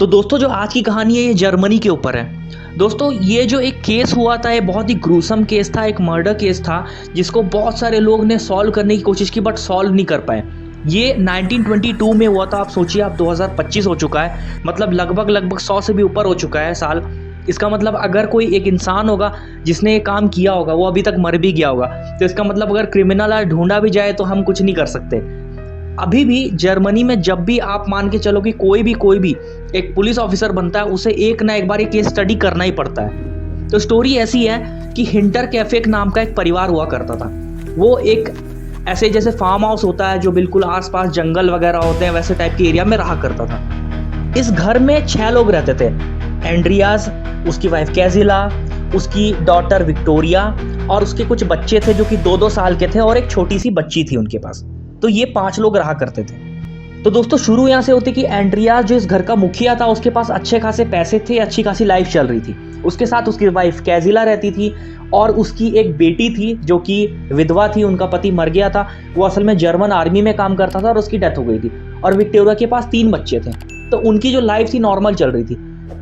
तो दोस्तों जो आज की कहानी है ये जर्मनी के ऊपर है। दोस्तों ये जो एक केस हुआ था ये बहुत ही ग्रूसम केस था, एक मर्डर केस था जिसको बहुत सारे लोग ने सॉल्व करने की कोशिश की बट सॉल्व नहीं कर पाए। ये 1922 में हुआ था। आप सोचिए, आप 2025 हो चुका है, मतलब लगभग 100 से भी ऊपर हो चुका है साल। इसका मतलब अगर कोई एक इंसान होगा जिसने ये काम किया होगा वो अभी तक मर भी गया होगा, तो इसका मतलब अगर क्रिमिनल आज ढूंढा भी जाए तो हम कुछ नहीं कर सकते। अभी भी जर्मनी में जब भी आप मान के चलो कि कोई भी एक पुलिस ऑफिसर बनता है उसे एक ना एक बार ये केस स्टडी करना ही पड़ता है। तो स्टोरी ऐसी है कि हिंटर कैफे नाम का एक परिवार हुआ करता था। वो एक ऐसे जैसे फार्म हाउस होता है जो बिल्कुल आसपास जंगल वगैरह होते हैं वैसे टाइप के एरिया में रहा करता था। इस घर में 6 लोग रहते थे। एंड्रियास, उसकी वाइफ कैजिला, उसकी डॉटर विक्टोरिया और उसके कुछ बच्चे थे जो कि 2-2 साल के थे और एक छोटी सी बच्ची थी उनके पास। तो ये 5 लोग रहा करते थे। तो दोस्तों शुरू यहाँ से होती कि एंड्रियास जो इस घर का मुखिया था उसके पास अच्छे खासे पैसे थे, अच्छी खासी लाइफ चल रही थी। उसके साथ उसकी वाइफ कैजिला रहती थी और उसकी एक बेटी थी जो कि विधवा थी, उनका पति मर गया था। वो असल में जर्मन आर्मी में काम करता था और उसकी डेथ हो गई थी। और विक्टोरिया के पास 3 बच्चे थे। तो उनकी जो लाइफ थी नॉर्मल चल रही थी।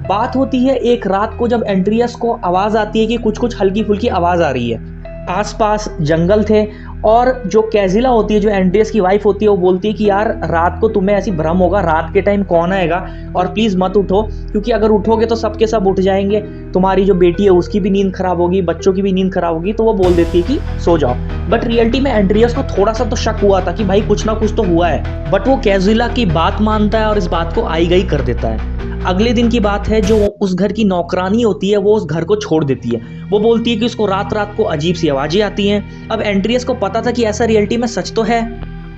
बात होती है एक रात को जब एंड्रियास को आवाज़ आती है कि कुछ हल्की फुल्की आवाज़ आ रही है। आसपास जंगल थे और जो कैजिला होती है, जो एंड्रियास की वाइफ होती है, वो बोलती है कि यार रात को तुम्हें ऐसी भ्रम होगा, रात के टाइम कौन आएगा और प्लीज़ मत उठो, क्योंकि अगर उठोगे तो सबके सब उठ जाएंगे, तुम्हारी जो बेटी है उसकी भी नींद खराब होगी, बच्चों की भी नींद खराब होगी। तो वो बोल देती है कि सो जाओ। बट रियलिटी में एंड्रियास को थोड़ा सा तो शक हुआ था कि भाई कुछ ना कुछ तो हुआ है। बट वो कैजिला की बात मानता है और इस बात को आई गई कर देता है। अगले दिन की बात है, जो उस घर की नौकरानी होती है वो उस घर को छोड़ देती है। वो बोलती है कि उसको रात रात को अजीब सी आवाज़ें आती हैं। अब एंड्रियास को पता था कि ऐसा रियलिटी में सच तो है।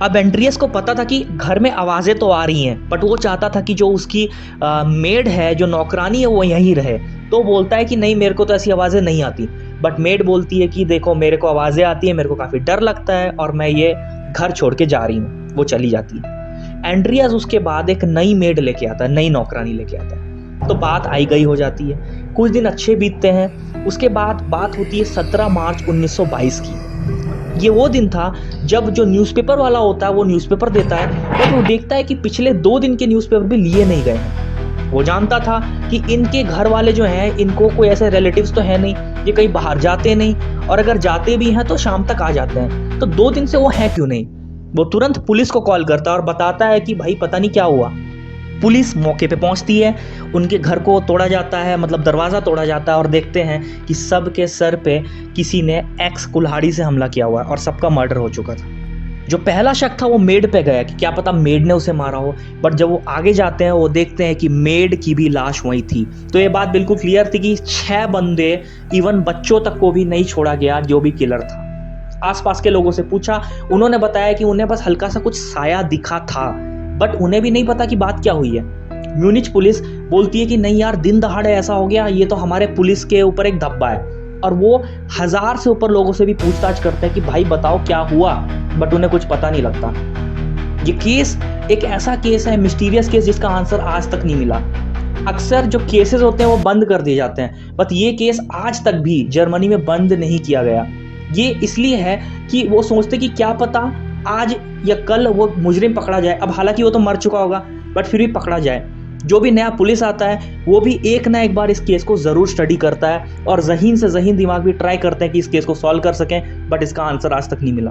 अब एंड्रियास को पता था कि घर में आवाज़ें तो आ रही हैं, बट वो चाहता था कि जो उसकी मेड है, जो नौकरानी है, वो यहीं रहे। तो बोलता है कि नहीं, मेरे को तो ऐसी आवाज़ें नहीं आती। बट मेड बोलती है कि देखो मेरे को आवाज़ें आती हैं, मेरे को काफ़ी डर लगता है और मैं ये घर छोड़ के जा रही हूँ। वो चली जाती है। एंड्रियास उसके बाद एक नई मेड लेके आता है, नई नौकरानी लेके आता है। तो बात आई गई हो जाती है। कुछ दिन अच्छे बीतते हैं। उसके बाद बात होती है 17 मार्च 1922 की। ये वो दिन था जब जो न्यूज़पेपर वाला होता है वो न्यूज़पेपर देता है और वो देखता है कि पिछले 2 दिन के न्यूज़पेपर भी लिए नहीं गए हैं। वो जानता था कि इनके घर वाले जो हैं, इनको कोई ऐसे रिलेटिव्स तो है नहीं, ये कहीं बाहर जाते नहीं, और अगर जाते भी हैं तो शाम तक आ जाते हैं। तो 2 दिन से वो हैं क्यों नहीं। वो तुरंत पुलिस को कॉल करता है और बताता है कि भाई पता नहीं क्या हुआ। पुलिस मौके पे पहुंचती है, उनके घर को तोड़ा जाता है, मतलब दरवाज़ा तोड़ा जाता है और देखते हैं कि सबके सर पे किसी ने एक्स कुल्हाड़ी से हमला किया हुआ है और सबका मर्डर हो चुका था। जो पहला शक था वो मेड पे गया कि क्या पता मेड ने उसे मारा हो, बट जब वो आगे जाते हैं वो देखते हैं कि मेड की भी लाश वहीं थी। तो ये बात बिल्कुल क्लियर थी कि 6 बंदे, इवन बच्चों तक को भी नहीं छोड़ा गया जो भी किलर था। आसपास के लोगों से पूछा, उन्होंने बताया कि उन्हें बस हल्का सा कुछ साया दिखा था, बट उन्हें भी नहीं पता कि बात क्या हुई है। म्यूनिच पुलिस बोलती है कि नहीं यार, दिन दहाड़े ऐसा हो गया, ये तो हमारे पुलिस के ऊपर एक धब्बा है। और वो 1000 से ऊपर लोगों से भी पूछताछ करते हैं कि भाई बताओ क्या हुआ, बट उन्हें कुछ पता नहीं लगता। ये केस एक ऐसा केस है, मिस्टीरियस केस, जिसका आंसर आज तक नहीं मिला। अक्सर जो केसेस होते हैं वो बंद कर दिए जाते हैं, बट ये केस आज तक भी जर्मनी में बंद नहीं किया गया। ये इसलिए है कि वो सोचते कि क्या पता आज या कल वो मुजरिम पकड़ा जाए। अब हालांकि वो तो मर चुका होगा, बट फिर भी पकड़ा जाए। जो भी नया पुलिस आता है वो भी एक ना एक बार इस केस को ज़रूर स्टडी करता है और ज़हीन से ज़हीन दिमाग भी ट्राई करते हैं कि इस केस को सॉल्व कर सकें, बट इसका आंसर आज तक नहीं मिला।